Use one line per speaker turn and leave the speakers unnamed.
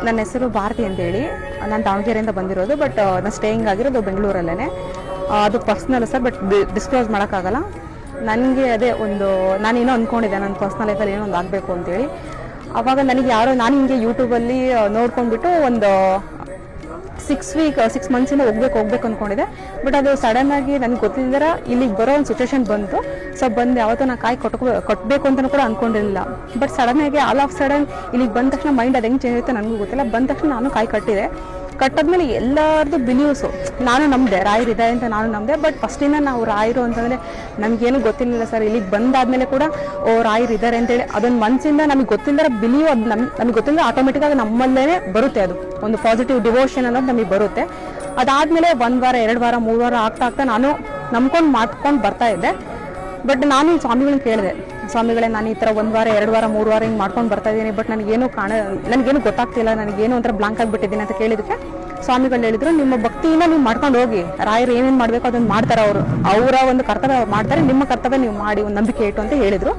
ನನ್ನ ಹೆಸರು ಭಾರತಿ ಅಂತೇಳಿ. ನಾನು ದಾವಣಗೆರೆಯಿಂದ ಬಂದಿರೋದು, ಬಟ್ ನಾನು ಸ್ಟೇಯಿಂಗ್ ಆಗಿರೋದು ಬೆಂಗಳೂರಲ್ಲೇ. ಅದು ಪರ್ಸ್ನಲ್ ಸರ್, ಬಟ್ ಡಿಸ್ಕ್ಲೋಸ್ ಮಾಡೋಕ್ಕಾಗಲ್ಲ. ನನಗೆ ಅದೇ ನಾನೇನೋ ಅಂದ್ಕೊಂಡಿದ್ದೆ ನನ್ನ ಪರ್ಸ್ನಲ್ ಲೈಫಲ್ಲಿ ಏನೋ ಒಂದು ಆಗಬೇಕು ಅಂತೇಳಿ. ಆವಾಗ ನನಗೆ ನಾನು ಹಿಂಗೆ ಯೂಟ್ಯೂಬಲ್ಲಿ ನೋಡ್ಕೊಂಡ್ಬಿಟ್ಟು ಒಂದು 6 ಮಂತ್ಸಿಂದ ಹೋಗ್ಬೇಕು ಅಂದ್ಕೊಂಡಿದ್ದೆ. ಬಟ್ ಅದು ಸಡನ್ನಾಗಿ ನನಗೆ ಗೊತ್ತಿಲ್ಲದ ಇಲ್ಲಿಗೆ ಬರೋ ಒಂದು ಸಿಚುವೇಶನ್ ಬಂತು. ಸೊ ಯಾವತ್ತೂ ನಾನು ಕಾಯಿ ಕೊಟ್ಟಬೇಕು ಅಂತಲೂ ಕೂಡ ಅಂದ್ಕೊಂಡಿರಲಿಲ್ಲ. ಬಟ್ ಸಡನ್ನಾಗಿ ಆಲ್ ಆಫ್ ಸಡನ್ ಇಲ್ಲಿಗೆ ಬಂದ ತಕ್ಷಣ ಮೈಂಡ್ ಅದು ಹೆಂಗೆ ಚೇಂಜ್ ಆಗುತ್ತೆ ನನಗೂ ಗೊತ್ತಿಲ್ಲ. ಬಂದ ತಕ್ಷಣ ನಾನು ಕಾಯಿ ಕಟ್ಟಾದ್ಮೇಲೆ ಎಲ್ಲರದ್ದು ಬಿಲೀವ್ಸು ನಾನು ನಂಬಿದೆ, ರಾಯರು ಇದೆ ಅಂತ ನಾನು ನಂಬಿದೆ. ಬಟ್ ಫಸ್ಟಿಂದ ನಾವು ರಾಯರು ಅಂತಂದರೆ ನಮಗೇನು ಗೊತ್ತಿರಲಿಲ್ಲ ಸರ್. ಇಲ್ಲಿಗೆ ಬಂದಾದಮೇಲೆ ಕೂಡ ರಾಯರು ಇದ್ದಾರೆ ಅಂತೇಳಿ ಅದೊಂದು ಮನಸ್ಸಿಂದ ನಮಗೆ ಗೊತ್ತಿಲ್ಲದ ಬಿಲೀವ್, ಅದು ನಮಗೆ ಗೊತ್ತಿಲ್ಲ ಆಟೋಮೆಟಿಕ್ಕಾಗಿ ನಮ್ಮಲ್ಲೇ ಬರುತ್ತೆ. ಅದು ಒಂದು ಪಾಸಿಟಿವ್ ಡಿವೋಷನ್ ಅನ್ನೋದು ನಮಗೆ ಬರುತ್ತೆ. ಅದಾದಮೇಲೆ 1 ವಾರ 2 ವಾರ 3 ವಾರ ಆಗ್ತಾ ನಾನು ಮಾಡ್ಕೊಂಡು ಬರ್ತಾ ಇದ್ದೆ. ಬಟ್ ನಾನು ಸ್ವಾಮಿಗಳನ್ನ ಕೇಳಿದೆ, ಸ್ವಾಮಿಗಳೇ ನಾನು ಈ ಥರ 1 ವಾರ 2 ವಾರ 3 ವಾರ ಹಿಂಗೆ ಮಾಡ್ಕೊಂಡು ಬರ್ತಾ ಇದ್ದೀನಿ, ಬಟ್ ನನಗೇನು ಗೊತ್ತಾಗ್ತಿಲ್ಲ, ನನಗೇನು ಒಂಥರ ಬ್ಲಾಂಕ್ ಆಗಿಬಿಟ್ಟಿದ್ದೀನಿ ಅಂತ ಕೇಳಿದಕ್ಕೆ ಸ್ವಾಮಿಗಳು ಹೇಳಿದ್ರು, ನಿಮ್ಮ ಭಕ್ತಿಯಿಂದ ನೀವು ಮಾಡ್ಕೊಂಡು ಹೋಗಿ, ರಾಯರು ಏನೇನು ಮಾಡಬೇಕು ಅದನ್ನು ಮಾಡ್ತಾರೆ. ಅವರ ಒಂದು ಕರ್ತವ್ಯ ಮಾಡ್ತಾರೆ, ನಿಮ್ಮ ಕರ್ತವ್ಯ ನೀವು ಮಾಡಿ ಒಂದು ನಂಬಿಕೆ ಇಟ್ಟು ಅಂತ ಹೇಳಿದರು.